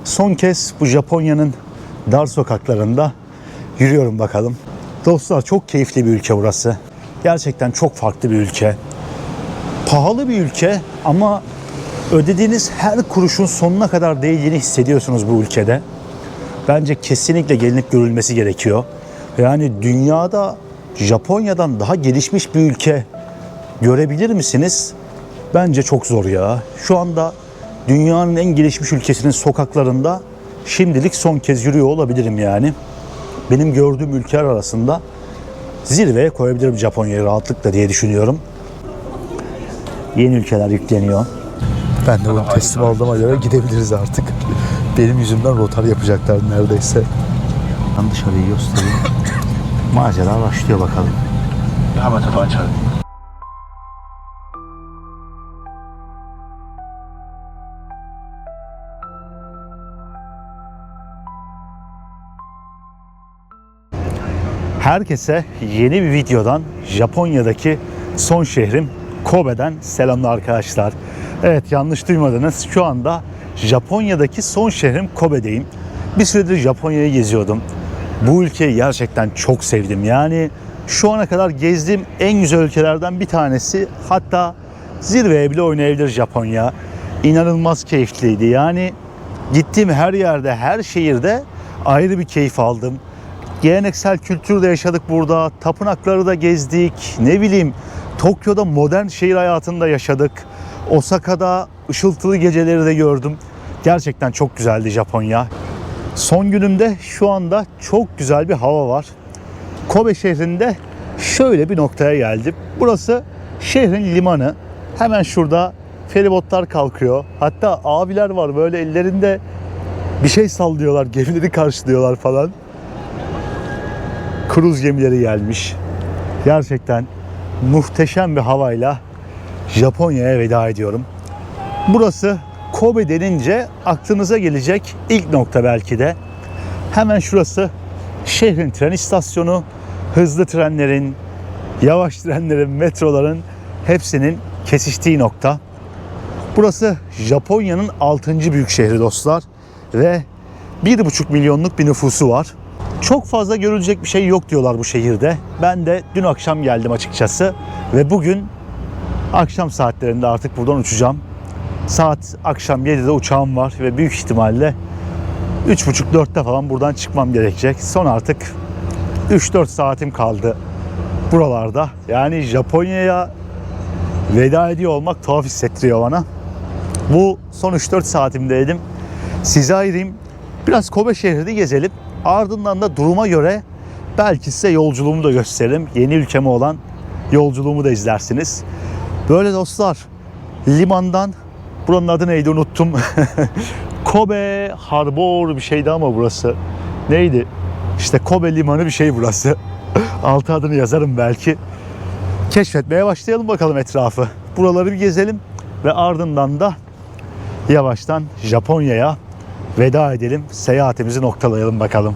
Son kez bu Japonya'nın dar sokaklarında yürüyorum bakalım. Dostlar, çok keyifli bir ülke burası. Gerçekten çok farklı bir ülke. Pahalı bir ülke ama ödediğiniz her kuruşun sonuna kadar değdiğini hissediyorsunuz bu ülkede. Bence kesinlikle gelinip görülmesi gerekiyor. Yani dünyada Japonya'dan daha gelişmiş bir ülke görebilir misiniz? Bence çok zor ya. Şu anda dünyanın en gelişmiş ülkesinin sokaklarında şimdilik son kez yürüyor olabilirim yani. Benim gördüğüm ülkeler arasında zirveye koyabilirim Japonya'yı rahatlıkla diye düşünüyorum. Yeni ülkeler yükleniyor. Ben de bunu teslim aldığıma göre gidebiliriz artık. Benim yüzümden rotar yapacaklar neredeyse. Ben dışarıyı göstereyim. Macera başlıyor bakalım. Herkese yeni bir videodan Japonya'daki son şehrim Kobe'den selamlar arkadaşlar. Evet, yanlış duymadınız. Şu anda Japonya'daki son şehrim Kobe'deyim. Bir süredir Japonya'yı geziyordum. Bu ülkeyi gerçekten çok sevdim. Yani şu ana kadar gezdiğim en güzel ülkelerden bir tanesi. Hatta zirveye bile oynayabilir Japonya. İnanılmaz keyifliydi. Yani gittiğim her yerde, her şehirde ayrı bir keyif aldım. Geleneksel kültürü de yaşadık burada. Tapınakları da gezdik. Ne bileyim, Tokyo'da modern şehir hayatında yaşadık. Osaka'da ışıltılı geceleri de gördüm. Gerçekten çok güzeldi Japonya. Son günümde şu anda çok güzel bir hava var. Kobe şehrinde şöyle bir noktaya geldim. Burası şehrin limanı. Hemen şurada feribotlar kalkıyor. Hatta abiler var, böyle ellerinde bir şey sallıyorlar. Gemileri karşılıyorlar falan. Kruz gemileri gelmiş. Gerçekten muhteşem bir havayla Japonya'ya veda ediyorum. Burası Kobe denince aklınıza gelecek ilk nokta belki de. Hemen şurası şehrin tren istasyonu. Hızlı trenlerin, yavaş trenlerin, metroların hepsinin kesiştiği nokta. Burası Japonya'nın 6. büyük şehri dostlar. Ve 1,5 milyonluk bir nüfusu var. Çok fazla görülecek bir şey yok diyorlar bu şehirde. Ben de dün akşam geldim açıkçası. Ve bugün akşam saatlerinde artık buradan uçacağım. Saat akşam 7'de uçağım var ve büyük ihtimalle 3.30-4'te falan buradan çıkmam gerekecek. Son artık 3-4 saatim kaldı buralarda. Yani Japonya'ya veda ediyor olmak tuhaf hissettiriyor bana. Bu son 3-4 saatimdeydim. Size ayırayım. Biraz Kobe şehrini gezelim. Ardından da duruma göre belki size yolculuğumu da gösteririm. Yeni ülkeme olan yolculuğumu da izlersiniz. Böyle dostlar, limandan, buranın adı neydi unuttum. Kobe Harbor bir şeydi ama burası. Neydi? İşte Kobe limanı bir şey burası. Altı adını yazarım belki. Keşfetmeye başlayalım bakalım etrafı. Buraları bir gezelim ve ardından da yavaştan Japonya'ya veda edelim. Seyahatimizi noktalayalım bakalım.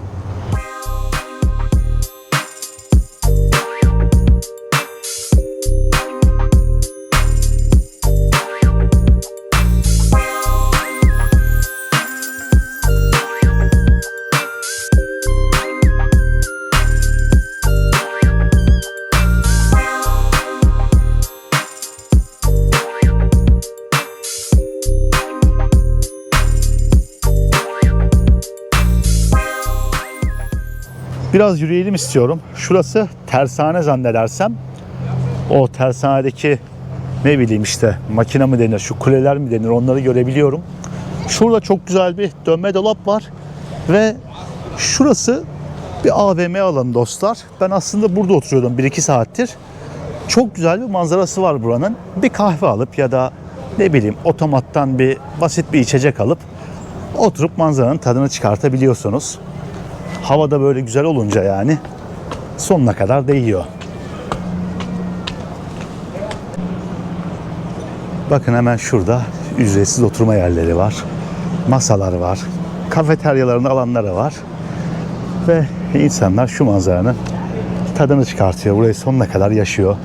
Biraz yürüyelim istiyorum. Şurası tersane zannedersem. O tersanedeki ne bileyim işte makine mi denir, şu kuleler mi denir, onları görebiliyorum. Şurada çok güzel bir dönme dolap var. Ve şurası bir AVM alanı dostlar. Ben aslında burada oturuyordum 1-2 saattir. Çok güzel bir manzarası var buranın. Bir kahve alıp ya da ne bileyim otomattan bir basit bir içecek alıp oturup manzaranın tadını çıkartabiliyorsunuz. Havada böyle güzel olunca yani sonuna kadar değiyor. Bakın hemen şurada ücretsiz oturma yerleri var. Masalar var. Kafeteryaların alanları var. Ve insanlar şu manzaranın tadını çıkartıyor. Burayı sonuna kadar yaşıyor.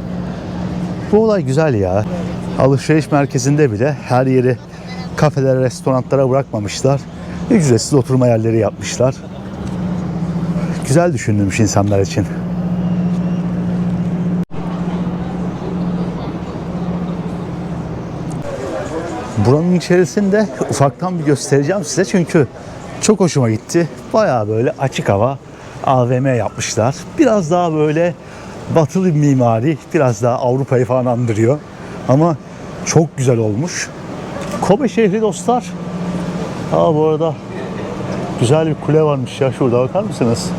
Bu olay güzel ya. Alışveriş merkezinde bile her yeri kafelere, restoranlara bırakmamışlar. Ücretsiz oturma yerleri yapmışlar. Güzel düşünülmüş insanlar için. Buranın içerisinde ufaktan bir göstereceğim size çünkü çok hoşuma gitti. Bayağı böyle açık hava AVM yapmışlar. Biraz daha böyle batılı bir mimari, biraz daha Avrupa'yı falan andırıyor. Ama çok güzel olmuş. Kobe şehri dostlar. Bu arada güzel bir kule varmış ya, şurada bakar mısınız?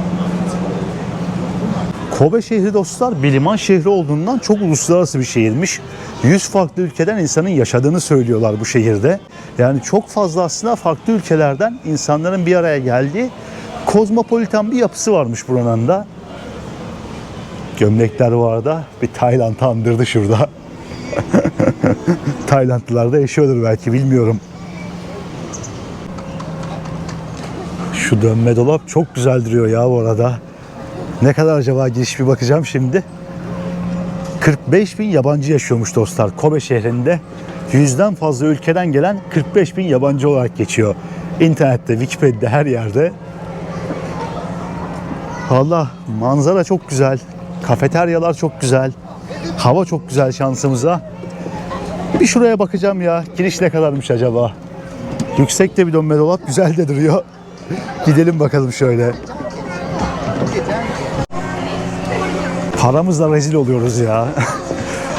Kobe şehri dostlar bir liman şehri olduğundan çok uluslararası bir şehirmiş. 100 farklı ülkeden insanın yaşadığını söylüyorlar bu şehirde. Yani çok fazla aslında farklı ülkelerden insanların bir araya geldiği kozmopolitan bir yapısı varmış buranın da. Gömlekler bu arada bir Tayland'ı andırdı şurada. Taylandlılar da yaşıyordur belki, bilmiyorum. Şu dönme dolap çok güzel duruyor ya bu arada. Ne kadar acaba giriş, bir bakacağım şimdi. 45 bin yabancı yaşıyormuş dostlar Kobe şehrinde. 100'den fazla ülkeden gelen 45 bin yabancı olarak geçiyor. İnternette, Wikipedia'da, her yerde. Valla manzara çok güzel. Kafeteryalar çok güzel. Hava çok güzel şansımıza. Bir şuraya bakacağım ya. Giriş ne kadarmış acaba? Yüksek de bir dönme dolap, güzel de duruyor. Gidelim bakalım şöyle. Paramızla rezil oluyoruz ya.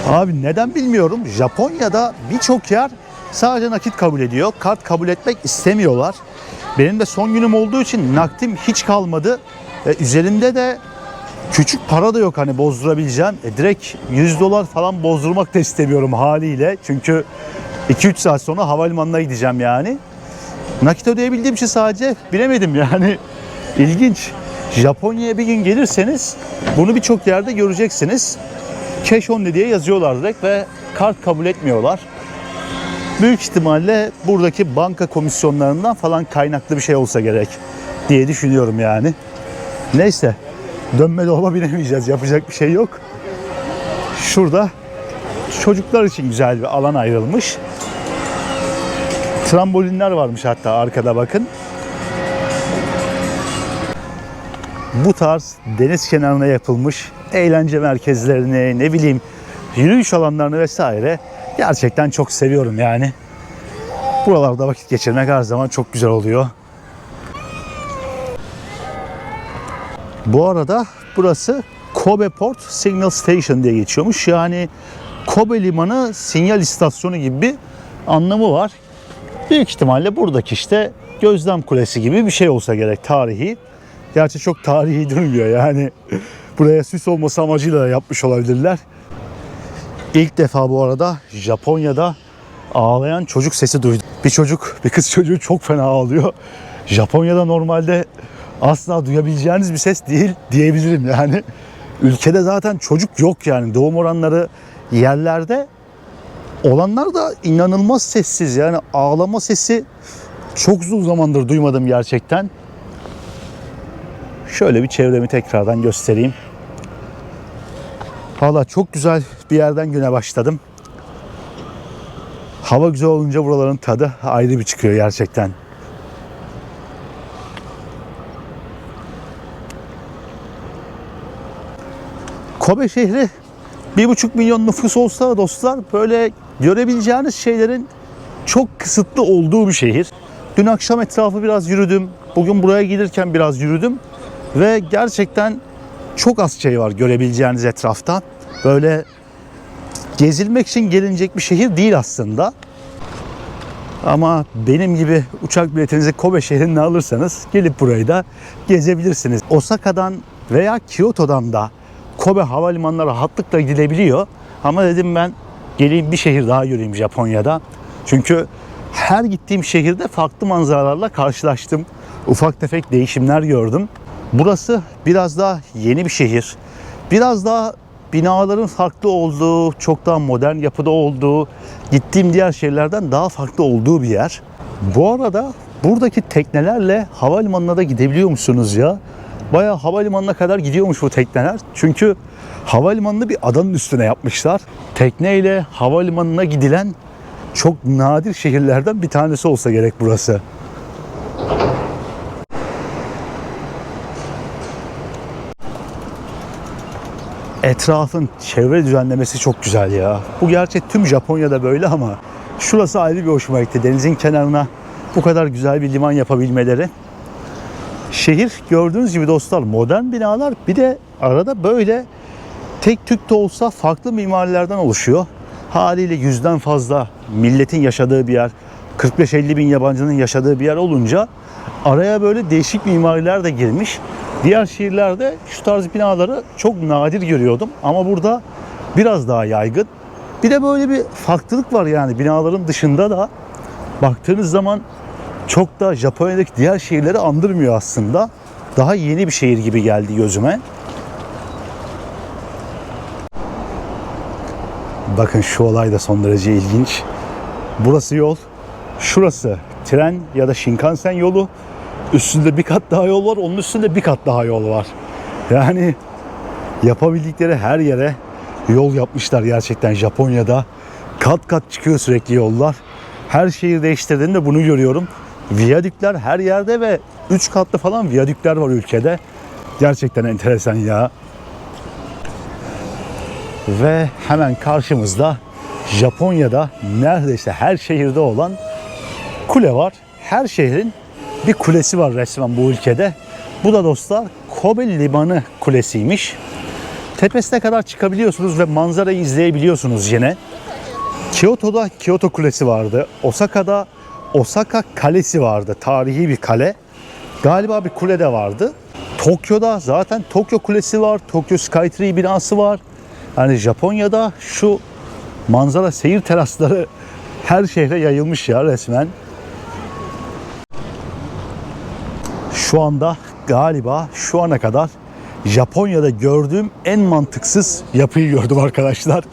Abi neden bilmiyorum. Japonya'da birçok yer sadece nakit kabul ediyor. Kart kabul etmek istemiyorlar. Benim de son günüm olduğu için nakdim hiç kalmadı. Üzerinde de küçük para da yok hani bozdurabileceğim. Direkt $100 falan bozdurmak da istemiyorum haliyle. Çünkü 2-3 saat sonra havalimanına gideceğim yani. Nakit ödeyebildiğim için sadece bilemedim yani. İlginç. Japonya'ya bir gün gelirseniz bunu birçok yerde göreceksiniz. Cash only diye yazıyorlar direkt ve kart kabul etmiyorlar. Büyük ihtimalle buradaki banka komisyonlarından falan kaynaklı bir şey olsa gerek diye düşünüyorum yani. Neyse, dönme dolaba binemeyeceğiz, yapacak bir şey yok. Şurada çocuklar için güzel bir alan ayrılmış. Trambolinler varmış hatta arkada, bakın. Bu tarz deniz kenarına yapılmış eğlence merkezlerini, ne bileyim yürüyüş alanlarını vesaire gerçekten çok seviyorum yani. Buralarda vakit geçirmek her zaman çok güzel oluyor. Bu arada burası Kobe Port Signal Station diye geçiyormuş. Yani Kobe Limanı sinyal istasyonu gibi bir anlamı var. Büyük ihtimalle buradaki işte gözlem kulesi gibi bir şey olsa gerek, tarihi. Gerçi çok tarihi durmuyor yani. Buraya süs olması amacıyla da yapmış olabilirler. İlk defa bu arada Japonya'da ağlayan çocuk sesi duydum. Bir kız çocuğu çok fena ağlıyor. Japonya'da normalde asla duyabileceğiniz bir ses değil diyebilirim yani. Ülkede zaten çocuk yok yani. Doğum oranları yerlerde, olanlar da inanılmaz sessiz. Yani ağlama sesi çok uzun zamandır duymadım gerçekten. Şöyle bir çevremi tekrardan göstereyim. Valla çok güzel bir yerden güne başladım. Hava güzel olunca buraların tadı ayrı bir çıkıyor gerçekten. Kobe şehri 1,5 milyon nüfus olsa da dostlar böyle görebileceğiniz şeylerin çok kısıtlı olduğu bir şehir. Dün akşam etrafı biraz yürüdüm. Bugün buraya gelirken biraz yürüdüm. Ve gerçekten çok az şey var görebileceğiniz etrafta. Böyle gezilmek için gelinecek bir şehir değil aslında. Ama benim gibi uçak biletinizi Kobe şehrine alırsanız gelip burayı da gezebilirsiniz. Osaka'dan veya Kyoto'dan da Kobe havalimanına rahatlıkla gidilebiliyor. Ama dedim ben geleyim bir şehir daha göreyim Japonya'da. Çünkü her gittiğim şehirde farklı manzaralarla karşılaştım. Ufak tefek değişimler gördüm. Burası biraz daha yeni bir şehir. Biraz daha binaların farklı olduğu, çok daha modern yapıda olduğu, gittiğim diğer şehirlerden daha farklı olduğu bir yer. Bu arada buradaki teknelerle havalimanına da gidebiliyor musunuz ya? Bayağı havalimanına kadar gidiyormuş bu tekneler. Çünkü havalimanını bir adanın üstüne yapmışlar. Tekneyle havalimanına gidilen çok nadir şehirlerden bir tanesi olsa gerek burası. Etrafın çevre düzenlemesi çok güzel ya. Bu gerçi tüm Japonya'da böyle ama şurası ayrı bir hoşuma gitti. Denizin kenarına bu kadar güzel bir liman yapabilmeleri. Şehir gördüğünüz gibi dostlar modern binalar, bir de arada böyle tek tük de olsa farklı mimarilerden oluşuyor. Haliyle 100'den fazla milletin yaşadığı bir yer, 45-50 bin yabancının yaşadığı bir yer olunca araya böyle değişik mimariler de girmiş. Diğer şehirlerde şu tarz binaları çok nadir görüyordum ama burada biraz daha yaygın. Bir de böyle bir farklılık var yani binaların dışında da baktığınız zaman çok da Japonya'daki diğer şehirleri andırmıyor aslında. Daha yeni bir şehir gibi geldi gözüme. Bakın şu olay da son derece ilginç. Burası yol, şurası tren ya da Shinkansen yolu. Üstünde bir kat daha yol var, onun üstünde bir kat daha yol var. Yani yapabildikleri her yere yol yapmışlar gerçekten Japonya'da. Kat kat çıkıyor sürekli yollar. Her şehir değiştirdiğinde bunu görüyorum. Viyadükler her yerde ve 3 katlı falan viyadükler var ülkede. Gerçekten enteresan ya. Ve hemen karşımızda Japonya'da neredeyse her şehirde olan kule var. Her şehrin bir kulesi var resmen bu ülkede. Bu da dostlar Kobe Limanı Kulesi'ymiş. Tepesine kadar çıkabiliyorsunuz ve manzarayı izleyebiliyorsunuz yine. Kyoto'da Kyoto Kulesi vardı. Osaka'da Osaka Kalesi vardı. Tarihi bir kale. Galiba bir kule de vardı. Tokyo'da zaten Tokyo Kulesi var. Tokyo Skytree binası var. Yani Japonya'da şu manzara seyir terasları her şehre yayılmış ya resmen. Şu anda galiba şu ana kadar Japonya'da gördüğüm en mantıksız yapıyı gördüm arkadaşlar.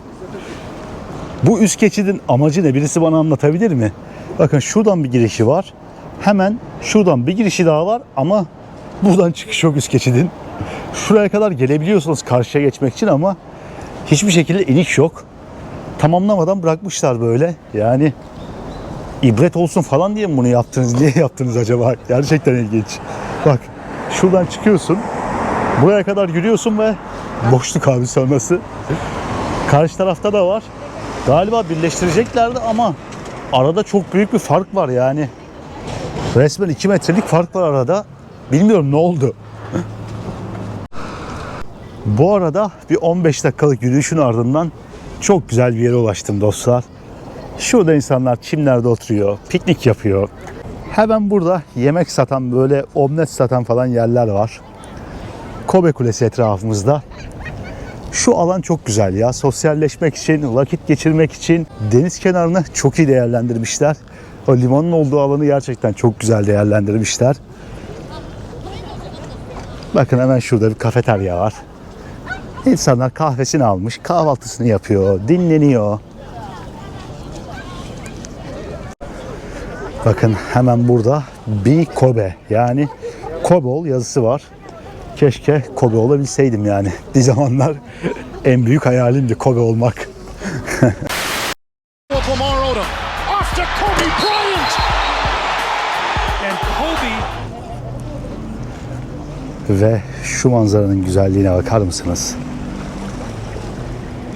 Bu üst geçidin amacı ne? Birisi bana anlatabilir mi? Bakın şuradan bir girişi var. Hemen şuradan bir girişi daha var ama buradan çıkış yok üst geçidin. Şuraya kadar gelebiliyorsunuz karşıya geçmek için ama hiçbir şekilde iniş yok. Tamamlamadan bırakmışlar böyle. Yani ibret olsun falan diye mi bunu yaptınız? Niye yaptınız acaba? Gerçekten ilginç. Bak şuradan çıkıyorsun. Buraya kadar yürüyorsun ve boşluk abi sonrası. Karşı tarafta da var. Galiba birleştireceklerdi ama arada çok büyük bir fark var yani. Resmen 2 metrelik fark var arada. Bilmiyorum ne oldu. Bu arada bir 15 dakikalık yürüyüşün ardından çok güzel bir yere ulaştım dostlar. Şurada insanlar çimlerde oturuyor, piknik yapıyor. Hemen burada yemek satan, böyle omlet satan falan yerler var. Kobe Kulesi etrafımızda. Şu alan çok güzel ya. Sosyalleşmek için, vakit geçirmek için deniz kenarını çok iyi değerlendirmişler. O limanın olduğu alanı gerçekten çok güzel değerlendirmişler. Bakın hemen şurada bir kafeterya var. İnsanlar kahvesini almış, kahvaltısını yapıyor, dinleniyor. Bakın hemen burada Be Kobe, yani Kobe ol yazısı var. Keşke Kobe olabilseydim yani. Bir zamanlar en büyük hayalimdi Kobe olmak. Ve şu manzaranın güzelliğine bakar mısınız?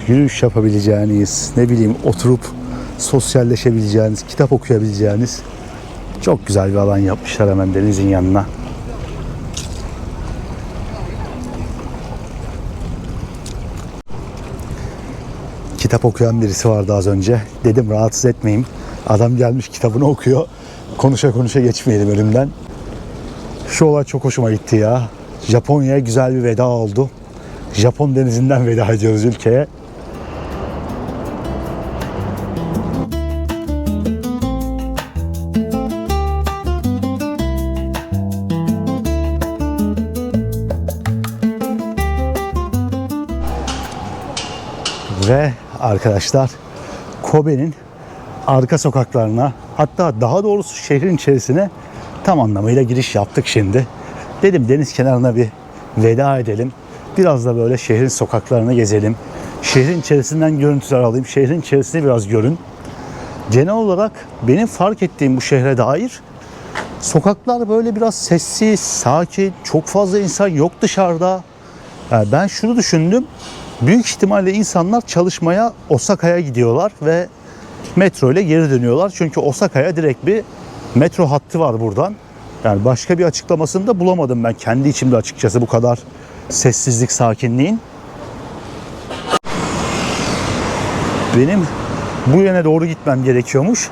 Yürüyüş yapabileceğiniz, ne bileyim oturup sosyalleşebileceğiniz, kitap okuyabileceğiniz çok güzel bir alan yapmışlar hemen denizin yanına. Kitap okuyan birisi vardı az önce. Dedim rahatsız etmeyeyim. Adam gelmiş kitabını okuyor. Konuşa konuşa geçmeyelim önümden. Şu olay çok hoşuma gitti ya. Japonya'ya güzel bir veda oldu. Japon denizinden veda ediyoruz ülkeye. Ve arkadaşlar Kobe'nin arka sokaklarına, hatta daha doğrusu şehrin içerisine tam anlamıyla giriş yaptık şimdi. Dedim deniz kenarına bir veda edelim. Biraz da böyle şehrin sokaklarını gezelim. Şehrin içerisinden görüntüler alayım. Şehrin içerisini biraz görün. Genel olarak benim fark ettiğim bu şehre dair sokaklar böyle biraz sessiz, sakin, çok fazla insan yok dışarıda. Yani ben şunu düşündüm. büyük ihtimalle insanlar çalışmaya Osaka'ya gidiyorlar ve metro ile geri dönüyorlar. Çünkü Osaka'ya direkt bir metro hattı var buradan. Yani başka bir açıklamasını da bulamadım ben kendi içimde açıkçası bu kadar sessizlik, sakinliğin. Benim bu yöne doğru gitmem gerekiyormuş.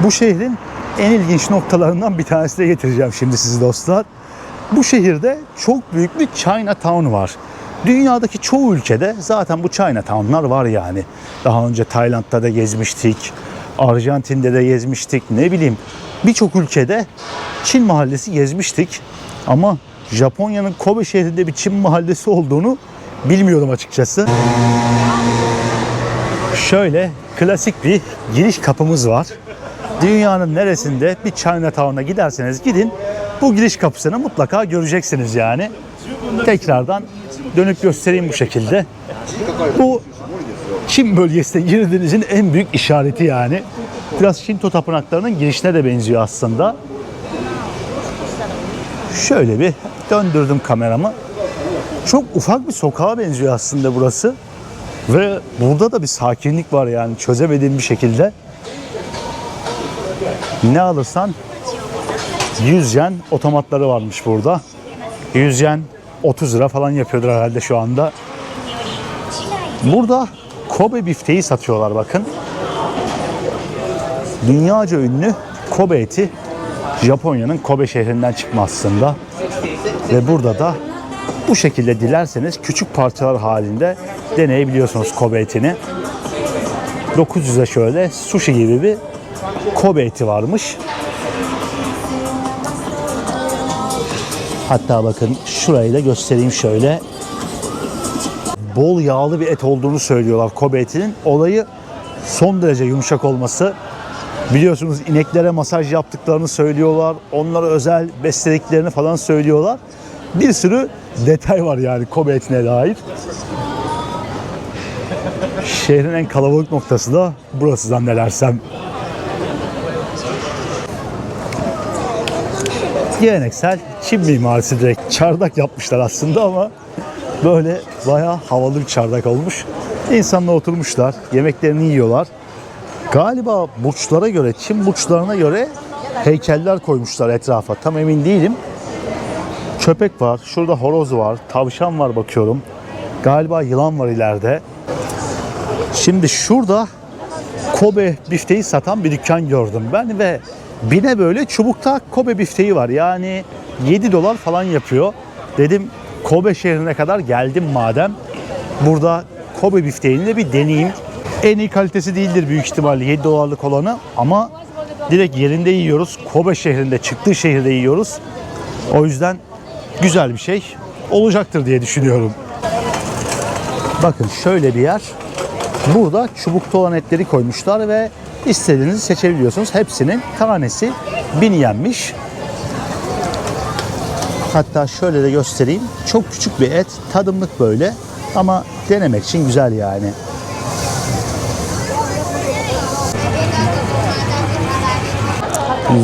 Bu şehrin en ilginç noktalarından bir tanesine getireceğim şimdi sizi dostlar. Bu şehirde çok büyük bir Chinatown var. Dünyadaki çoğu ülkede zaten bu Chinatown'lar var yani. Daha önce Tayland'da da gezmiştik, Arjantin'de de gezmiştik, ne bileyim birçok ülkede Çin mahallesi gezmiştik. Ama Japonya'nın Kobe şehrinde bir Çin mahallesi olduğunu bilmiyordum açıkçası. Şöyle klasik bir giriş kapımız var. Dünyanın neresinde bir Chinatown'a giderseniz gidin bu giriş kapısını mutlaka göreceksiniz yani. Tekrardan dönüp göstereyim bu şekilde. Bu Çin bölgesine girdiğinizin en büyük işareti yani. Biraz Şinto tapınaklarının girişine de benziyor aslında. Şöyle bir döndürdüm kameramı. Çok ufak bir sokağa benziyor aslında burası. Ve burada da bir sakinlik var yani çözemediğim bir şekilde. Ne alırsan 100 yen otomatları varmış burada. 100 yen 30 lira falan yapıyordur herhalde şu anda. Burada Kobe bifteği satıyorlar bakın. Dünyaca ünlü Kobe eti Japonya'nın Kobe şehrinden çıkma aslında. Ve burada da bu şekilde dilerseniz küçük parçalar halinde deneyebiliyorsunuz Kobe etini. 900'e şöyle sushi gibi bir Kobe eti varmış. Hatta bakın şurayı da göstereyim şöyle. Bol yağlı bir et olduğunu söylüyorlar Kobe etinin. Olayı son derece yumuşak olması. Biliyorsunuz ineklere masaj yaptıklarını söylüyorlar. Onlara özel beslediklerini falan söylüyorlar. Bir sürü detay var yani Kobe etine dair. Şehrin en kalabalık noktası da burası zannedersem. Geleneksel Çin mimarisi direkt çardak yapmışlar aslında ama böyle bayağı havalı bir çardak olmuş. İnsanlar oturmuşlar, yemeklerini yiyorlar. Galiba burçlara göre, Çin burçlarına göre heykeller koymuşlar etrafa. Tam emin değilim. Köpek var, şurada horoz var, tavşan var bakıyorum. Galiba yılan var ileride. Şimdi şurada Kobe bifteği satan bir dükkan gördüm ben ve bine böyle çubukta Kobe bifteği var. Yani 7 dolar falan yapıyor. Dedim Kobe şehrine kadar geldim madem. Burada Kobe bifteğini de bir deneyeyim. En iyi kalitesi değildir büyük ihtimalle 7 dolarlık olanı ama direkt yerinde yiyoruz. Kobe şehrinde, çıktığı şehirde yiyoruz. O yüzden güzel bir şey olacaktır diye düşünüyorum. Bakın şöyle bir yer. Burada çubukta olan etleri koymuşlar ve istediğinizi seçebiliyorsunuz. Hepsinin tanesi 1000 yenmiş. Hatta şöyle de göstereyim. Çok küçük bir et, tadımlık böyle ama denemek için güzel yani.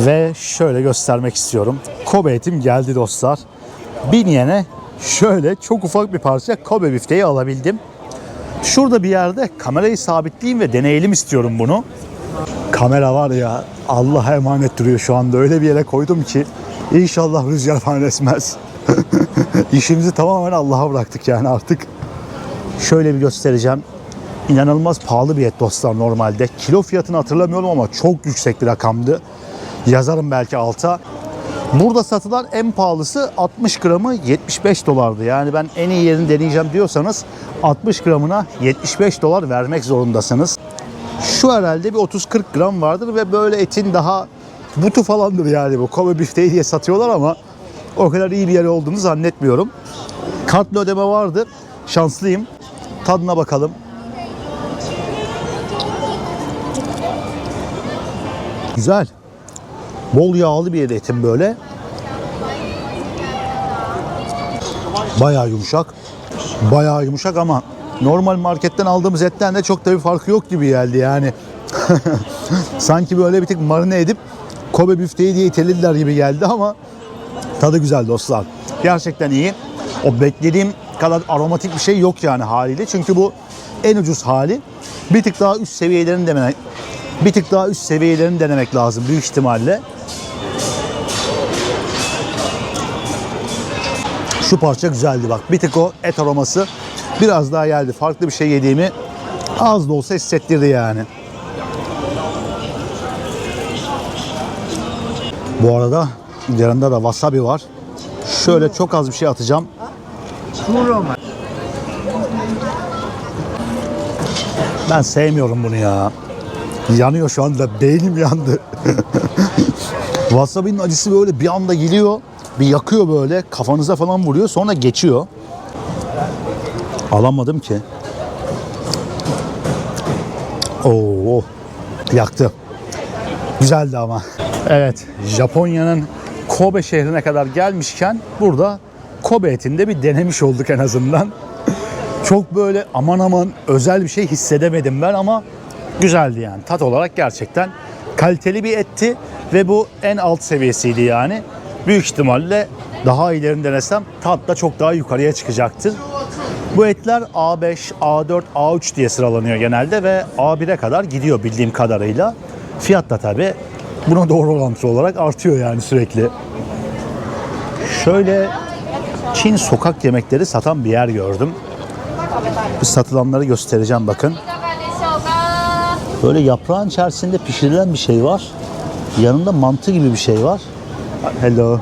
Ve şöyle göstermek istiyorum. Kobe etim geldi dostlar. 1000 yene şöyle çok ufak bir parça Kobe bifteği alabildim. Şurada bir yerde kamerayı sabitleyeyim ve deneyelim istiyorum bunu. Kamera var ya Allah'a emanet duruyor şu anda. Öyle bir yere koydum ki inşallah rüzgar falan esmez. İşimizi tamamen Allah'a bıraktık yani artık. Şöyle bir göstereceğim. İnanılmaz pahalı bir et dostlar normalde. Kilo fiyatını hatırlamıyorum ama çok yüksek bir rakamdı. Yazarım belki alta. Burada satılan en pahalısı 60 gramı 75 dolardı. Yani ben en iyi yerini deneyeceğim diyorsanız 60 gramına 75 dolar vermek zorundasınız. Şu herhalde bir 30-40 gram vardır ve böyle etin daha butu falandır yani bu. Kobe bifteği diye satıyorlar ama o kadar iyi bir yer olduğunu zannetmiyorum. Kartla ödeme vardı. Şanslıyım. Tadına bakalım. Güzel. Bol yağlı bir etim böyle. Bayağı yumuşak. Bayağı yumuşak ama normal marketten aldığımız etten de çok da bir farkı yok gibi geldi yani. Sanki böyle bir tık marine edip Kobe bifteği diye itelediler gibi geldi ama tadı güzel dostlar. Gerçekten iyi. O beklediğim kadar aromatik bir şey yok yani haliyle. Çünkü bu en ucuz hali. Bir tık daha üst seviyelerini denemek lazım büyük ihtimalle. Şu parça güzeldi bak. Bir tık o et aroması biraz daha geldi. Farklı bir şey yediğimi az da olsa hissettirdi yani. Bu arada yanında da wasabi var. Şöyle çok az bir şey atacağım. Ben sevmiyorum bunu ya. Yanıyor şu anda. Beynim yandı. Wasabi'nin acısı böyle bir anda geliyor. Bir yakıyor böyle. Kafanıza falan vuruyor. Sonra geçiyor. Alamadım ki. Oo, yaktı. Güzeldi ama. Evet, Japonya'nın Kobe şehrine kadar gelmişken burada Kobe etinde bir denemiş olduk en azından. Çok böyle aman aman özel bir şey hissedemedim ben ama güzeldi yani. Tat olarak gerçekten kaliteli bir etti ve bu en alt seviyesiydi yani. Büyük ihtimalle daha iyilerini denesem tat da çok daha yukarıya çıkacaktır. Bu etler A5, A4, A3 diye sıralanıyor genelde ve A1'e kadar gidiyor bildiğim kadarıyla. Fiyat da tabii buna doğru orantılı olarak artıyor yani sürekli. Şöyle Çin sokak yemekleri satan bir yer gördüm. Bir satılanları göstereceğim bakın. Böyle yaprağın içerisinde pişirilen bir şey var. Yanında mantı gibi bir şey var. Hello.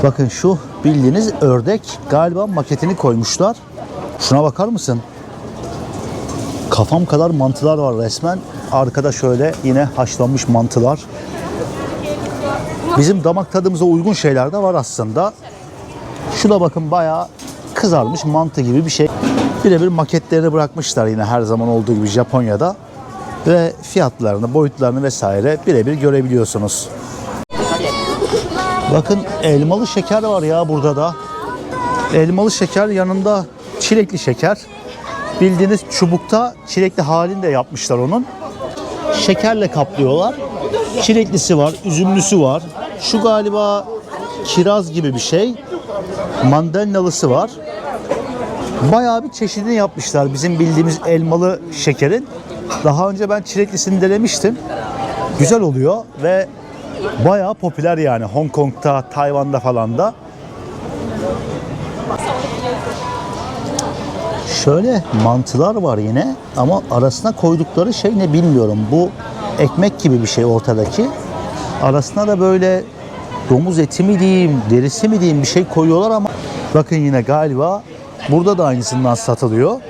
Bakın şu bildiğiniz ördek, galiba maketini koymuşlar. Şuna bakar mısın? Kafam kadar mantılar var resmen. Arkada şöyle yine haşlanmış mantılar. Bizim damak tadımıza uygun şeyler de var aslında. Şu da bakın bayağı kızarmış mantı gibi bir şey. Birebir maketlerini bırakmışlar yine her zaman olduğu gibi Japonya'da. Ve fiyatlarını, boyutlarını vesaire birebir görebiliyorsunuz. Bakın elmalı şeker var ya burada da. Elmalı şeker yanında çilekli şeker. Bildiğiniz çubukta çilekli halini de yapmışlar onun. Şekerle kaplıyorlar. Çileklisi var, üzümlüsü var. Şu galiba kiraz gibi bir şey. Mandalinalısı var. Bayağı bir çeşidini yapmışlar bizim bildiğimiz elmalı şekerin. Daha önce ben çileklisini denemiştim. Güzel oluyor ve bayağı popüler yani Hong Kong'da, Tayvan'da falan da. Şöyle mantılar var yine ama arasına koydukları şey ne bilmiyorum. Bu ekmek gibi bir şey ortadaki. Arasına da böyle domuz eti mi diyeyim, derisi mi diyeyim bir şey koyuyorlar ama bakın yine galiba burada da aynısından satılıyor.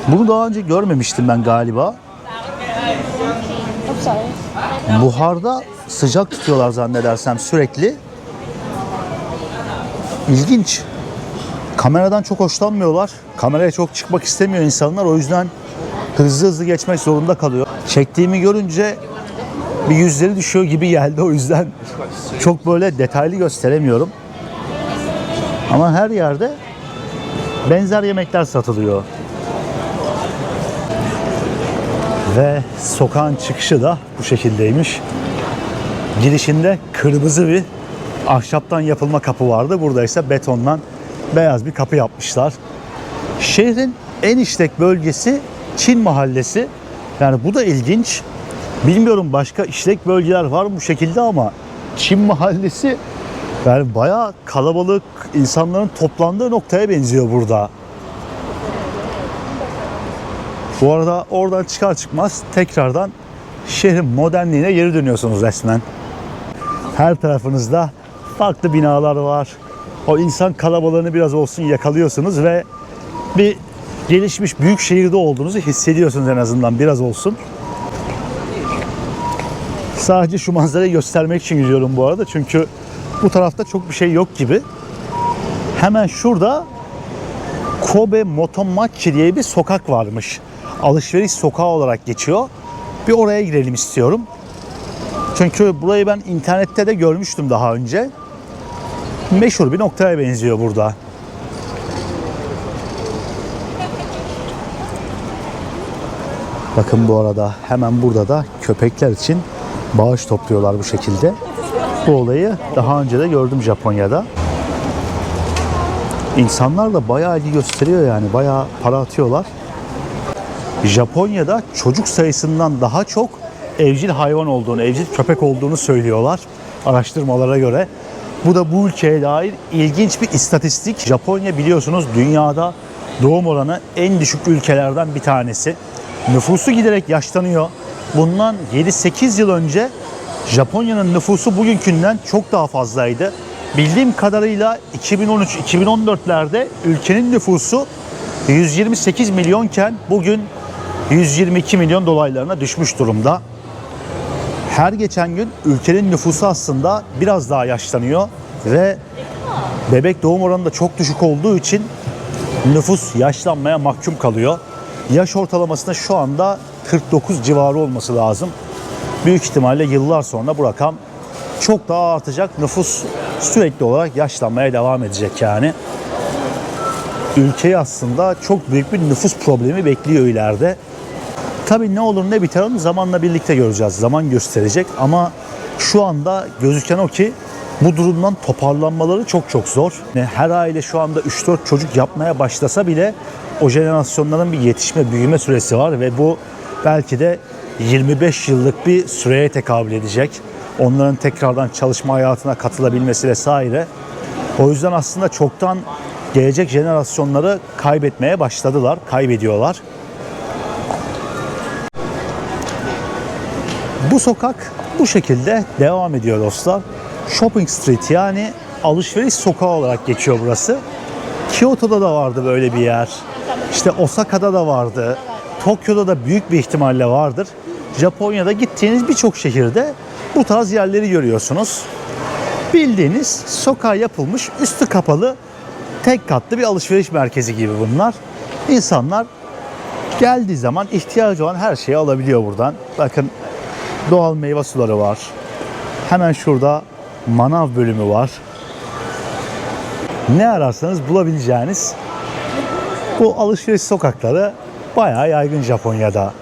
Bunu daha önce görmemiştim ben galiba. Buharda sıcak tutuyorlar zannedersem sürekli. İlginç. Kameradan çok hoşlanmıyorlar. Kameraya çok çıkmak istemiyor insanlar. O yüzden hızlı hızlı geçmek zorunda kalıyor. Çektiğimi görünce bir yüzleri düşüyor gibi geldi. O yüzden çok böyle detaylı gösteremiyorum. Ama her yerde benzer yemekler satılıyor. Ve sokağın çıkışı da bu şekildeymiş. Girişinde kırmızı bir ahşaptan yapılma kapı vardı. Burada ise betondan beyaz bir kapı yapmışlar. Şehrin en işlek bölgesi Çin Mahallesi. Yani bu da ilginç. Bilmiyorum başka işlek bölgeler var mı bu şekilde ama Çin Mahallesi yani bayağı kalabalık, insanların toplandığı noktaya benziyor burada. Bu arada oradan çıkar çıkmaz tekrardan şehrin modernliğine geri dönüyorsunuz resmen. Her tarafınızda farklı binalar var. O insan kalabalığını biraz olsun yakalıyorsunuz ve bir gelişmiş büyük şehirde olduğunuzu hissediyorsunuz en azından biraz olsun. Sadece şu manzarayı göstermek için gidiyorum bu arada çünkü bu tarafta çok bir şey yok gibi. Hemen şurada Kobe Motomachi diye bir sokak varmış. Alışveriş sokağı olarak geçiyor. Bir oraya girelim istiyorum. Çünkü burayı ben internette de görmüştüm daha önce. Meşhur bir noktaya benziyor burada. Bakın bu arada hemen burada da köpekler için bağış topluyorlar bu şekilde. Bu olayı daha önce de gördüm Japonya'da. İnsanlar da bayağı ilgi gösteriyor yani. Bayağı para atıyorlar. Japonya'da çocuk sayısından daha çok evcil hayvan olduğunu, evcil köpek olduğunu söylüyorlar araştırmalara göre. Bu da bu ülkeye dair ilginç bir istatistik. Japonya biliyorsunuz dünyada doğum oranı en düşük ülkelerden bir tanesi. Nüfusu giderek yaşlanıyor. Bundan 7-8 yıl önce Japonya'nın nüfusu bugünkünden çok daha fazlaydı. Bildiğim kadarıyla 2013-2014'lerde ülkenin nüfusu 128 milyonken bugün 122 milyon dolaylarına düşmüş durumda. Her geçen gün ülkenin nüfusu aslında biraz daha yaşlanıyor ve bebek doğum oranı da çok düşük olduğu için nüfus yaşlanmaya mahkum kalıyor. Yaş ortalamasında şu anda 49 civarı olması lazım. Büyük ihtimalle yıllar sonra bu rakam çok daha artacak. Nüfus sürekli olarak yaşlanmaya devam edecek yani. Ülkeyi aslında çok büyük bir nüfus problemi bekliyor ileride. Tabii ne olur ne biter onu zamanla birlikte göreceğiz. Zaman gösterecek ama şu anda gözüken o ki bu durumdan toparlanmaları çok çok zor. Her aile şu anda 3-4 çocuk yapmaya başlasa bile o jenerasyonların bir yetişme, büyüme süresi var ve bu belki de 25 yıllık bir süreye tekabül edecek. Onların tekrardan çalışma hayatına katılabilmesi vesaire. O yüzden aslında çoktan gelecek jenerasyonları kaybetmeye başladılar, kaybediyorlar. Bu sokak bu şekilde devam ediyor dostlar. Shopping Street yani alışveriş sokağı olarak geçiyor burası. Kyoto'da da vardı böyle bir yer. İşte Osaka'da da vardı. Tokyo'da da büyük bir ihtimalle vardır. Japonya'da gittiğiniz birçok şehirde bu tarz yerleri görüyorsunuz. Bildiğiniz sokağa yapılmış, üstü kapalı, tek katlı bir alışveriş merkezi gibi bunlar. İnsanlar geldiği zaman ihtiyacı olan her şeyi alabiliyor buradan. Bakın doğal meyve suları var. Hemen şurada manav bölümü var. Ne ararsanız bulabileceğiniz bu alışveriş sokakları bayağı yaygın Japonya'da.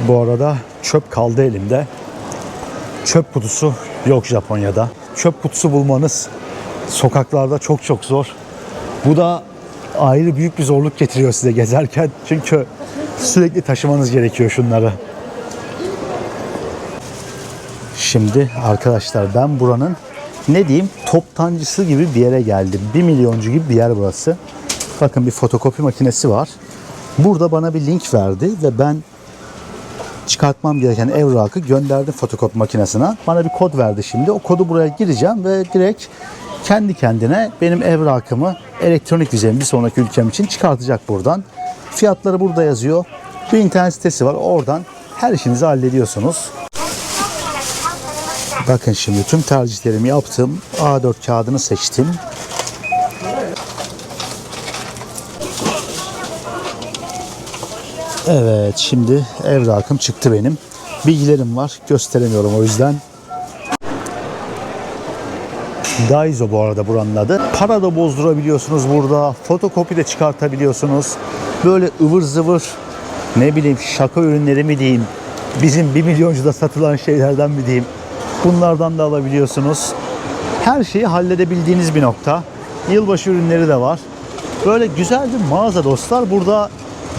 Bu arada çöp kaldı elimde. Çöp kutusu yok Japonya'da. Çöp kutusu bulmanız sokaklarda çok çok zor. Bu da ayrı büyük bir zorluk getiriyor size gezerken. Çünkü sürekli taşımanız gerekiyor şunları. Şimdi arkadaşlar ben buranın ne diyeyim toptancısı gibi bir yere geldim. 1 milyoncu gibi bir yer burası. Bakın bir fotokopi makinesi var. Burada bana bir link verdi ve ben çıkartmam gereken evrakı gönderdim fotokopi makinesine. Bana bir kod verdi şimdi. O kodu buraya gireceğim ve direkt kendi kendine benim evrakımı elektronik vizemi bir sonraki ülkem için çıkartacak buradan. Fiyatları burada yazıyor. Bir internet sitesi var. Oradan her işinizi hallediyorsunuz. Bakın şimdi tüm tercihlerimi yaptım. A4 kağıdını seçtim. Evet şimdi evrakım çıktı benim. Bilgilerim var. Gösteremiyorum o yüzden. Daiso bu arada buranın adı. Para da bozdurabiliyorsunuz burada. Fotokopi de çıkartabiliyorsunuz. Böyle ıvır zıvır ne bileyim şaka ürünleri mi diyeyim. Bizim 1 milyoncuda satılan şeylerden mi diyeyim. Bunlardan da alabiliyorsunuz. Her şeyi halledebildiğiniz bir nokta. Yılbaşı ürünleri de var. Böyle güzel bir mağaza dostlar. Burada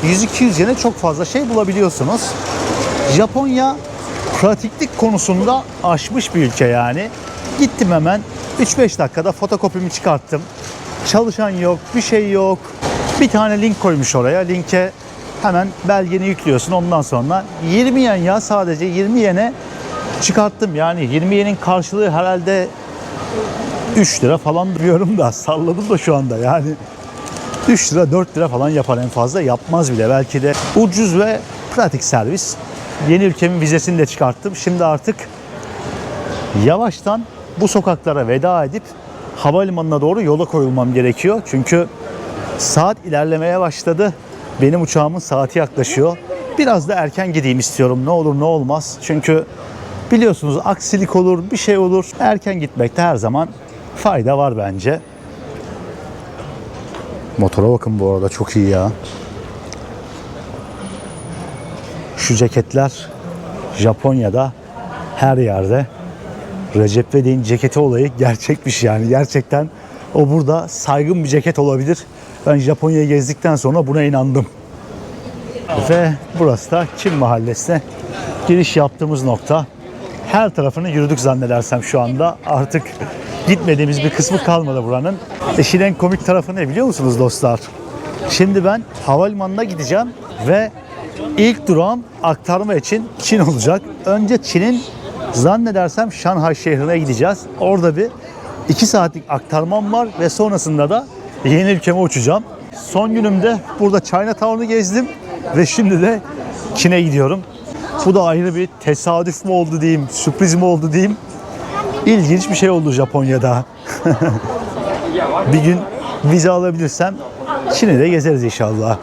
100-200 yene çok fazla şey bulabiliyorsunuz. Japonya pratiklik konusunda aşmış bir ülke yani. Gittim hemen 3-5 dakikada fotokopimi çıkarttım. Çalışan yok, bir şey yok. Bir tane link koymuş oraya. Linke hemen belgeni yüklüyorsun. Ondan sonra 20 yen ya sadece 20 yene çıkarttım. Yani 20 yenin karşılığı herhalde 3 lira falan diyorum da salladım da şu anda yani. 3 lira 4 lira falan yapar en fazla, yapmaz bile belki de. Ucuz ve pratik servis. Yeni ülkemin vizesini de çıkarttım. Şimdi artık yavaştan bu sokaklara veda edip havalimanına doğru yola koyulmam gerekiyor. Çünkü saat ilerlemeye başladı. Benim uçağımın saati yaklaşıyor. Biraz da erken gideyim istiyorum. Ne olur ne olmaz. Çünkü biliyorsunuz aksilik olur, bir şey olur. Erken gitmekte her zaman fayda var bence. Motora bakın bu arada, çok iyi ya. Şu ceketler Japonya'da her yerde Recep İvedik'in ceketi olayı gerçekmiş yani. Gerçekten o burada saygın bir ceket olabilir. Ben Japonya'yı gezdikten sonra buna inandım. Ve burası da Çin Mahallesi'ne giriş yaptığımız nokta. Her tarafını yürüdük zannedersem şu anda. Artık gitmediğimiz bir kısmı kalmadı buranın. İşin en komik tarafı ne biliyor musunuz dostlar? Şimdi ben havalimanına gideceğim ve ilk durağım aktarma için Çin olacak. Önce Çin'in zannedersem Şanghay şehrine gideceğiz. Orada bir 2 saatlik aktarmam var ve sonrasında da yeni ülkeme uçacağım. Son günümde burada Chinatown'u gezdim ve şimdi de Çin'e gidiyorum. Bu da ayrı bir tesadüf mü oldu diyeyim, sürpriz mi oldu diyeyim. İlginç bir şey oldu Japonya'da. Bir gün vize alabilirsem Çin'i de gezeriz inşallah.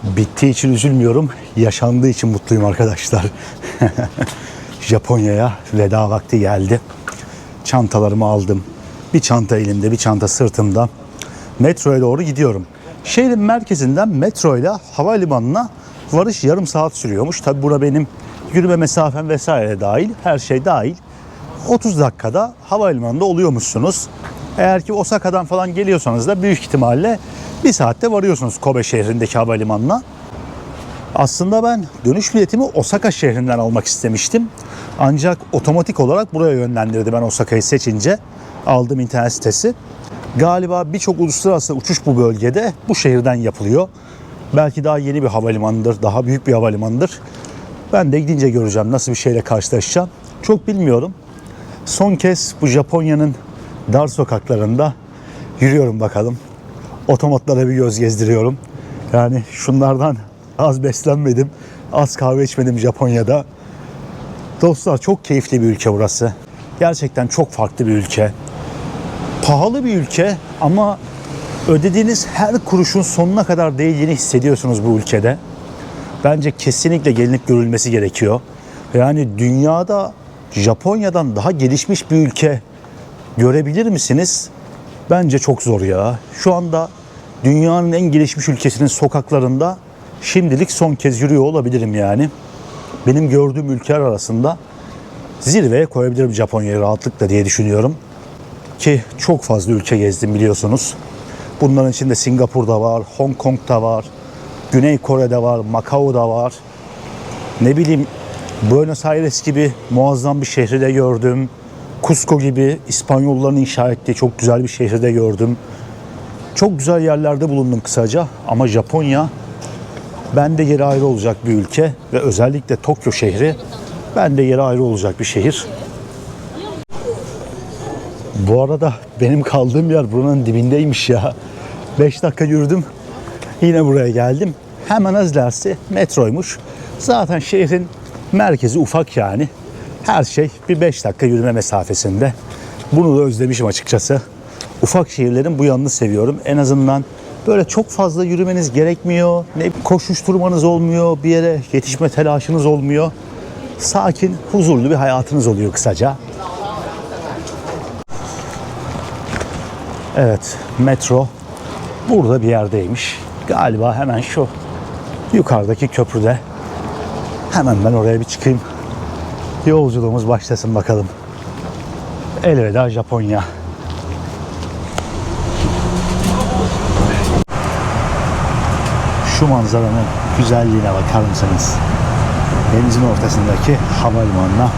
Bittiği için üzülmüyorum, yaşandığı için mutluyum arkadaşlar. Japonya'ya veda vakti geldi. Çantalarımı aldım. Bir çanta elimde, bir çanta sırtımda. Metroya doğru gidiyorum. Şehrin merkezinden metroyla havalimanına varış yarım saat sürüyormuş. Tabi buna benim yürüme mesafem vesaire dahil, her şey dahil. 30 dakikada havalimanında oluyormuşsunuz. Eğer ki Osaka'dan falan geliyorsanız da büyük ihtimalle 1 saatte varıyorsunuz Kobe şehrindeki havalimanına. Aslında ben dönüş biletimi Osaka şehrinden almak istemiştim. Ancak otomatik olarak buraya yönlendirdi ben Osaka'yı seçince. Aldığım internet sitesi. Galiba birçok uluslararası uçuş bu bölgede bu şehirden yapılıyor. Belki daha yeni bir havalimanıdır, daha büyük bir havalimanıdır. Ben de gidince göreceğim nasıl bir şeyle karşılaşacağım. Çok bilmiyorum. Son kez bu Japonya'nın dar sokaklarında yürüyorum bakalım. Otomatlara bir göz gezdiriyorum. Yani şunlardan az beslenmedim, az kahve içmedim Japonya'da. Dostlar çok keyifli bir ülke burası. Gerçekten çok farklı bir ülke. Pahalı bir ülke ama ödediğiniz her kuruşun sonuna kadar değdiğini hissediyorsunuz bu ülkede. Bence kesinlikle gelinip görülmesi gerekiyor. Yani dünyada Japonya'dan daha gelişmiş bir ülke görebilir misiniz? Bence çok zor ya. Şu anda dünyanın en gelişmiş ülkesinin sokaklarında şimdilik son kez yürüyor olabilirim yani. Benim gördüğüm ülkeler arasında zirveye koyabilirim Japonya'yı rahatlıkla diye düşünüyorum. Ki çok fazla ülke gezdim biliyorsunuz. Bunların içinde Singapur'da var, Hong Kong'da var, Güney Kore'de var, Macao'da var. Ne bileyim Buenos Aires gibi muazzam bir şehri de gördüm. Cusco gibi İspanyolların inşa ettiği çok güzel bir şehri de gördüm. Çok güzel yerlerde bulundum kısaca ama Japonya bende yeri ayrı olacak bir ülke ve özellikle Tokyo şehri bende yeri ayrı olacak bir şehir. Bu arada benim kaldığım yer buranın dibindeymiş ya. 5 dakika yürüdüm. Yine buraya geldim. Hemen az ilerisi metroymuş. Zaten şehrin merkezi ufak yani. Her şey bir 5 dakika yürüme mesafesinde. Bunu da özlemişim açıkçası. Ufak şehirlerin bu yanını seviyorum. En azından böyle çok fazla yürümeniz gerekmiyor. Ne koşuşturmanız olmuyor. Bir yere yetişme telaşınız olmuyor. Sakin, huzurlu bir hayatınız oluyor kısaca. Evet, metro burada bir yerdeymiş. Galiba hemen şu yukarıdaki köprüde. Hemen ben oraya bir çıkayım. Yolculuğumuz başlasın bakalım. Elveda Japonya. Şu manzaranın güzelliğine bakar mısınız? Denizin ortasındaki havalimanına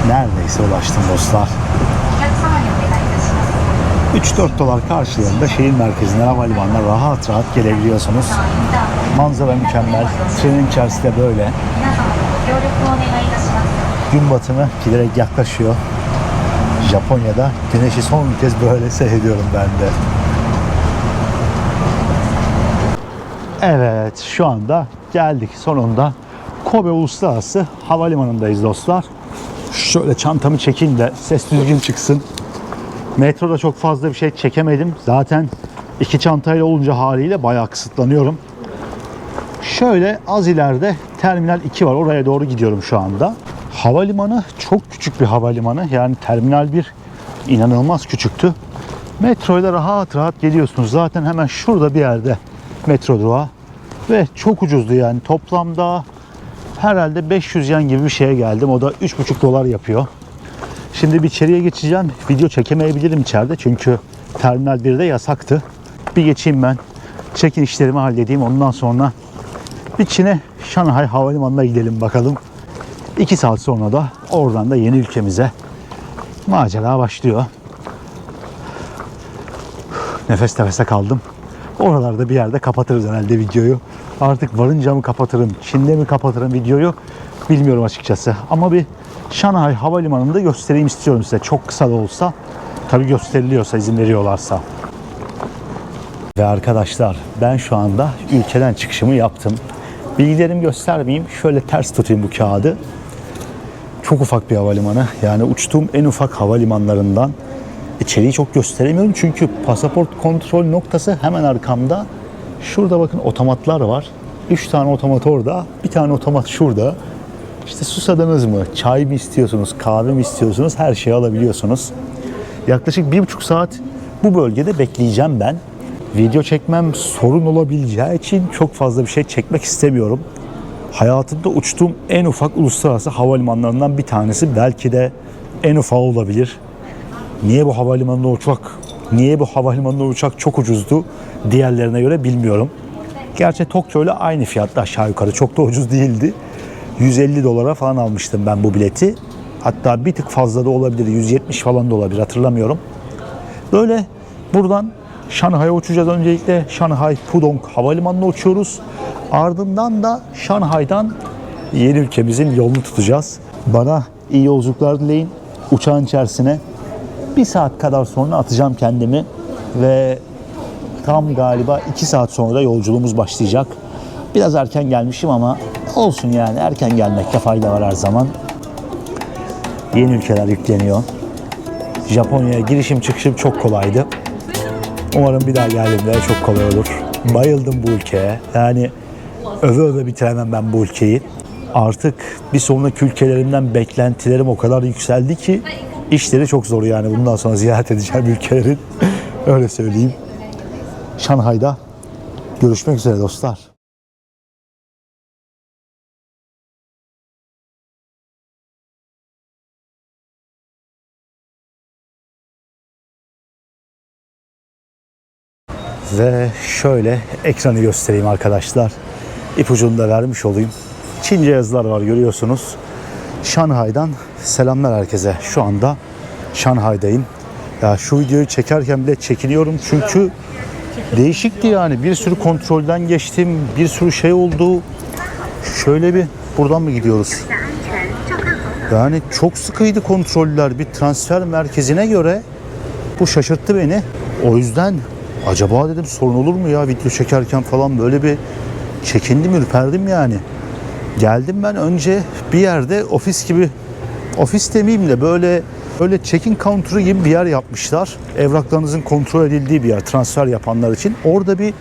neredeyse ulaştım dostlar. 3-4 dolar karşılığında şehir merkezine havalimanına rahat rahat gelebiliyorsunuz. Manzara mükemmel. Trenin içerisi de böyle. Gün batımı giderek yaklaşıyor. Japonya'da güneşi son kez böyle seyrediyorum ben de. Evet, şu anda geldik sonunda Kobe Uluslararası Havalimanı'ndayız dostlar. Şöyle çantamı çekeyim de ses düzgün çıksın. Metroda çok fazla bir şey çekemedim. Zaten 2 çantayla olunca haliyle bayağı kısıtlanıyorum. Şöyle az ileride Terminal 2 var. Oraya doğru gidiyorum şu anda. Havalimanı çok küçük bir havalimanı. Yani Terminal 1 inanılmaz küçüktü. Metroyla rahat rahat geliyorsunuz. Zaten hemen şurada bir yerde metro durağı. Ve çok ucuzdu yani. Toplamda Herhalde 500 yen gibi bir şeye geldim. O da 3,5 dolar yapıyor. Şimdi bir içeriye geçeceğim. Video çekemeyebilirim içeride çünkü Terminal 1'de yasaktı. Bir geçeyim ben. Check-in işlerimi halledeyim. Ondan sonra bir Çin'e, Şanghay Havalimanı'na gidelim bakalım. 2 saat sonra da oradan da yeni ülkemize macera başlıyor. Nefes nefese kaldım. Oralarda bir yerde kapatırız herhalde videoyu. Artık varınca mı kapatırım, Çin'de mi kapatırım videoyu bilmiyorum açıkçası. Ama bir Şanghay Havalimanı'nda göstereyim istiyorum size. Çok kısa da olsa, tabii gösteriliyorsa, izin veriyorlarsa. Ve arkadaşlar, ben şu anda ülkeden çıkışımı yaptım. Bilgilerimi göstermeyeyim. Şöyle ters tutayım bu kağıdı. Çok ufak bir havalimanı. Yani uçtuğum en ufak havalimanlarından. İçeriği çok gösteremiyorum çünkü pasaport kontrol noktası hemen arkamda. Şurada bakın otomatlar var. 3 tane otomat orada. Bir tane otomat şurada. İşte susadınız mı? Çay mı istiyorsunuz? Kahve mi istiyorsunuz? Her şeyi alabiliyorsunuz. Yaklaşık 1,5 saat bu bölgede bekleyeceğim ben. Video çekmem sorun olabileceği için çok fazla bir şey çekmek istemiyorum. Hayatımda uçtuğum en ufak uluslararası havalimanlarından bir tanesi. Belki de en ufağı olabilir. Niye bu havalimanında uçak çok ucuzdu diğerlerine göre bilmiyorum. Gerçi Tokyo ile aynı fiyatta aşağı yukarı, çok da ucuz değildi. 150 dolara falan almıştım ben bu bileti. Hatta bir tık fazla da olabilir, 170 falan da olabilir, hatırlamıyorum. Böyle buradan Şanghay'a uçacağız. Öncelikle Şanghay Pudong Havalimanı'na uçuyoruz. Ardından da Şanghay'dan yeni ülkemizin yolunu tutacağız. Bana iyi yolculuklar dileyin. Uçağın içerisine 1 saat kadar sonra atacağım kendimi ve tam galiba 2 saat sonra da yolculuğumuz başlayacak. Biraz erken gelmişim ama olsun, yani erken gelmekte fayda var her zaman. Yeni ülkeler yükleniyor. Japonya'ya girişim çıkışım çok kolaydı. Umarım bir daha geldiğimde çok kolay olur. Bayıldım bu ülkeye. Yani öve öve bitiremem ben bu ülkeyi. Artık bir sonraki ülkelerimden beklentilerim o kadar yükseldi ki işleri çok zor yani bundan sonra ziyaret edeceğim ülkelerin. Öyle söyleyeyim. Şanghay'da görüşmek üzere dostlar. Ve şöyle ekranı göstereyim arkadaşlar. İpucunu da vermiş olayım. Çince yazılar var, görüyorsunuz. Şanghay'dan selamlar herkese. Şu anda Şanghay'dayım. Ya şu videoyu çekerken bile çekiniyorum çünkü değişikti yani. Bir sürü kontrolden geçtim. Bir sürü şey oldu. Şöyle bir buradan mı gidiyoruz? Yani çok sıkıydı kontroller. Bir transfer merkezine göre bu şaşırttı beni. O yüzden acaba dedim sorun olur mu ya video çekerken falan, böyle bir çekindim, ürperdim yani. Geldim ben önce bir yerde ofis gibi, ofis demeyeyim de böyle check-in counter'ı gibi bir yer yapmışlar. Evraklarınızın kontrol edildiği bir yer transfer yapanlar için. Orada bir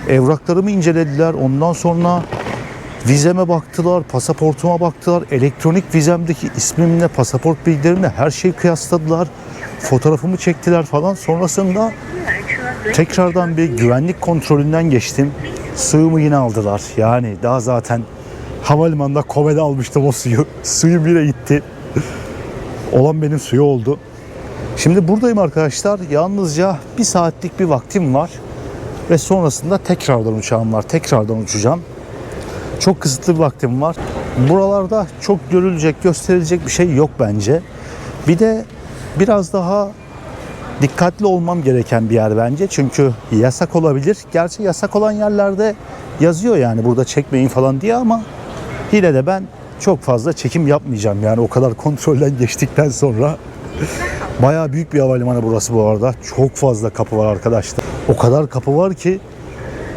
evraklarımı incelediler. Ondan sonra vizeme baktılar, pasaportuma baktılar. Elektronik vizemdeki ismimle, pasaport bilgilerimle her şeyi kıyasladılar. Fotoğrafımı çektiler falan. Sonrasında tekrardan bir güvenlik kontrolünden geçtim. Suyumu yine aldılar. Yani daha zaten havalimanında Kobe'de almıştım o suyu. Suyum yine gitti. Olan benim suyu oldu. Şimdi buradayım arkadaşlar. Yalnızca 1 saatlik bir vaktim var. Ve sonrasında tekrardan uçağım var. Tekrardan uçacağım. Çok kısıtlı bir vaktim var. Buralarda çok görülecek, gösterilecek bir şey yok bence. Bir de biraz daha dikkatli olmam gereken bir yer bence. Çünkü yasak olabilir. Gerçi yasak olan yerlerde yazıyor yani burada çekmeyin falan diye, ama yine de ben çok fazla çekim yapmayacağım. Yani o kadar kontrolden geçtikten sonra. Bayağı büyük bir havalimanı burası bu arada. Çok fazla kapı var arkadaşlar. O kadar kapı var ki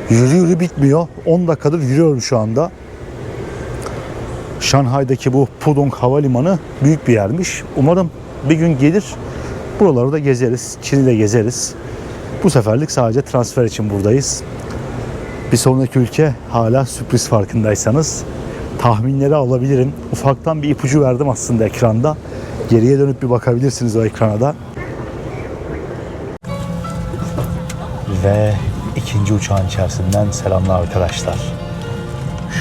yürü bitmiyor. 10 dakikadır yürüyorum şu anda. Şanghay'daki bu Pudong Havalimanı büyük bir yermiş. Umarım bir gün gelir, buraları da gezeriz. Çin'i de gezeriz. Bu seferlik sadece transfer için buradayız. Bir sonraki ülke hala sürpriz, farkındaysanız. Tahminleri alabilirim. Ufaktan bir ipucu verdim aslında ekranda. Geriye dönüp bir bakabilirsiniz o ekrana da. Ve ikinci uçağın içerisinden selamlar arkadaşlar.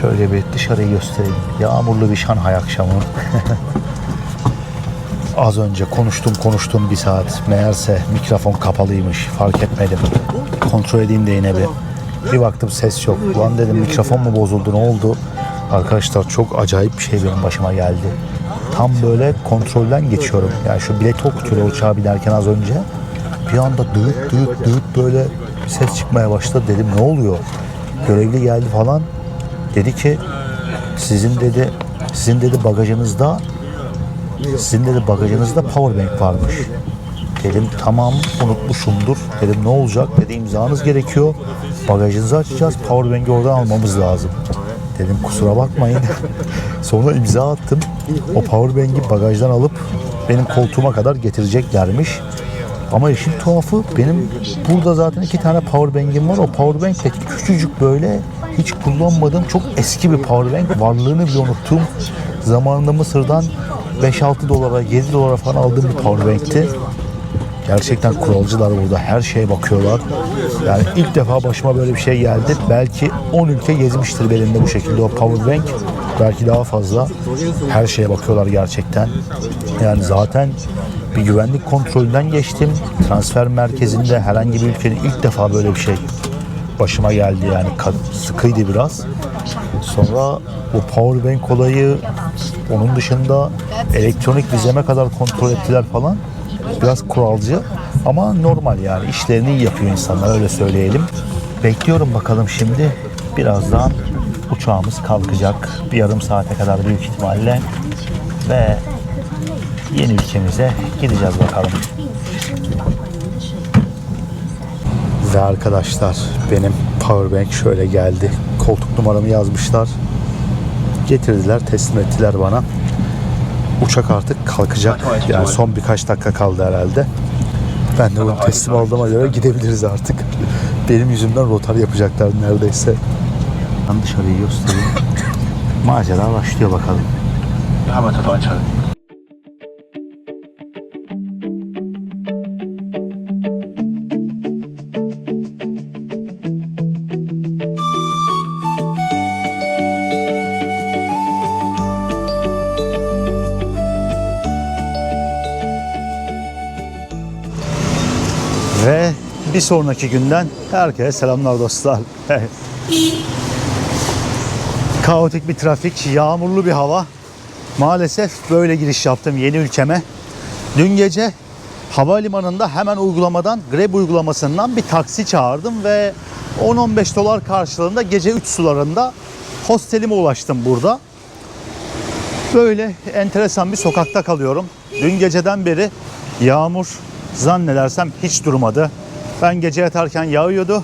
Şöyle bir dışarıyı göstereyim. Yağmurlu bir Şanghay akşamı. Az önce konuştum bir saat. Meğerse mikrofon kapalıymış. Fark etmedim. Kontrol edeyim de yine bir baktım ses yok. Ulan dedim mikrofon mu bozuldu, ne oldu? Arkadaşlar çok acayip bir şey benim başıma geldi. Tam böyle kontrolden geçiyorum. Yani şu bilet okutuyor uçağa binerken az önce. Bir anda düğüt böyle bir ses çıkmaya başladı. Dedim ne oluyor? Görevli geldi falan. Dedi ki sizin dedi bagajınızda powerbank varmış. Dedim tamam, unutmuşumdur. Dedim ne olacak? Dedi imzanız gerekiyor. Bagajınızı açacağız. Powerbank'i oradan almamız lazım. Dedim kusura bakmayın. Sonra imza attım. O powerbank'i bagajdan alıp benim koltuğuma kadar getireceklermiş. Ama işin tuhafı benim burada zaten 2 tane powerbank'im var. O powerbank de küçücük böyle hiç kullanmadığım çok eski bir powerbank. Varlığını bile unuttum. Zamanında Mısır'dan 5-6 dolara 7 dolara falan aldığım bir powerbank'ti. Gerçekten kuralcılar burada, her şeye bakıyorlar. Yani ilk defa başıma böyle bir şey geldi. Belki 10 ülke gezmiştir belinde bu şekilde o powerbank. Belki daha fazla. Her şeye bakıyorlar gerçekten. Yani zaten bir güvenlik kontrolünden geçtim. Transfer merkezinde herhangi bir ülkenin ilk defa böyle bir şey başıma geldi. Yani sıkıydı biraz. Sonra bu powerbank olayı, onun dışında elektronik vizeme kadar kontrol ettiler falan. Biraz kuralcı ama normal, yani işlerini iyi yapıyor insanlar, öyle söyleyelim. Bekliyorum bakalım şimdi. Birazdan uçağımız kalkacak. Bir yarım saate kadar büyük ihtimalle. Ve yeni ülkemize gideceğiz bakalım. Ve arkadaşlar benim powerbank şöyle geldi. Koltuk numaramı yazmışlar. Getirdiler, teslim ettiler bana. Uçak artık kalkacak. Yani son birkaç dakika kaldı herhalde. Ben de bunu teslim aldığıma göre gidebiliriz artık. Benim yüzümden rotar yapacaklar neredeyse. Ben dışarıyı göstereyim. Macera başlıyor bakalım. Ve bir sonraki günden herkese selamlar dostlar. Kaotik bir trafik, yağmurlu bir hava. Maalesef böyle giriş yaptım yeni ülkeme. Dün gece havalimanında hemen uygulamadan, Grab uygulamasından bir taksi çağırdım ve 10-15 dolar karşılığında gece 3 sularında hostelime ulaştım burada. Böyle enteresan bir sokakta kalıyorum. Dün geceden beri yağmur zannedersem hiç durmadı. Ben gece yatarken yağıyordu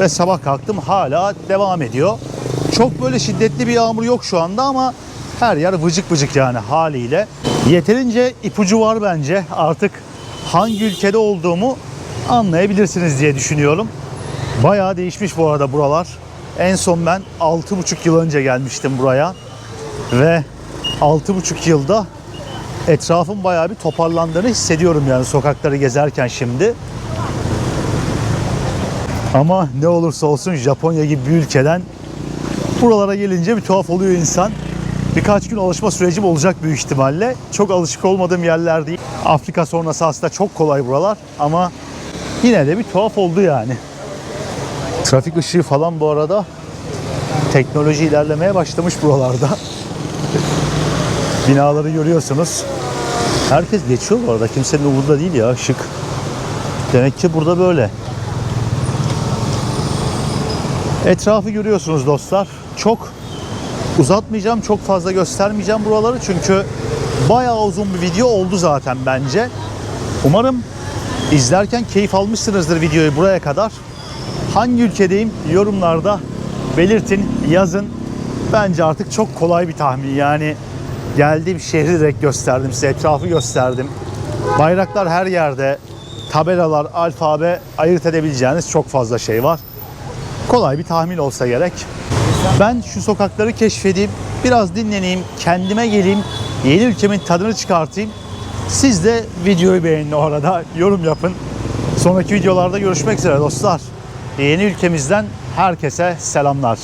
ve sabah kalktım hala devam ediyor. Çok böyle şiddetli bir yağmur yok şu anda ama her yer vıcık vıcık yani haliyle. Yeterince ipucu var bence. Artık hangi ülkede olduğumu anlayabilirsiniz diye düşünüyorum. Bayağı değişmiş bu arada buralar. En son ben 6,5 yıl önce gelmiştim buraya. Ve 6,5 yılda etrafın bayağı bir toparlandığını hissediyorum yani sokakları gezerken şimdi. Ama ne olursa olsun Japonya gibi bir ülkeden buralara gelince bir tuhaf oluyor insan. Birkaç gün alışma sürecim olacak büyük ihtimalle. Çok alışık olmadığım yerler değil. Afrika sonrası aslında çok kolay buralar ama yine de bir tuhaf oldu yani. Trafik ışığı falan bu arada teknoloji ilerlemeye başlamış buralarda. Binaları görüyorsunuz. Herkes geçiyor bu arada. Kimsenin umurunda değil ya ışık. Demek ki burada böyle. Etrafı görüyorsunuz dostlar. Çok uzatmayacağım, çok fazla göstermeyeceğim buraları çünkü bayağı uzun bir video oldu zaten bence. Umarım izlerken keyif almışsınızdır videoyu buraya kadar. Hangi ülkedeyim yorumlarda belirtin, yazın. Bence artık çok kolay bir tahmin yani. Geldiğim şehri direkt gösterdim size, etrafı gösterdim. Bayraklar her yerde, tabelalar, alfabe, ayırt edebileceğiniz çok fazla şey var. Kolay bir tahmin olsa gerek. Ben şu sokakları keşfedeyim, biraz dinleneyim, kendime geleyim, yeni ülkemin tadını çıkartayım. Siz de videoyu beğenin o arada, yorum yapın. Sonraki videolarda görüşmek üzere dostlar. Yeni ülkemizden herkese selamlar.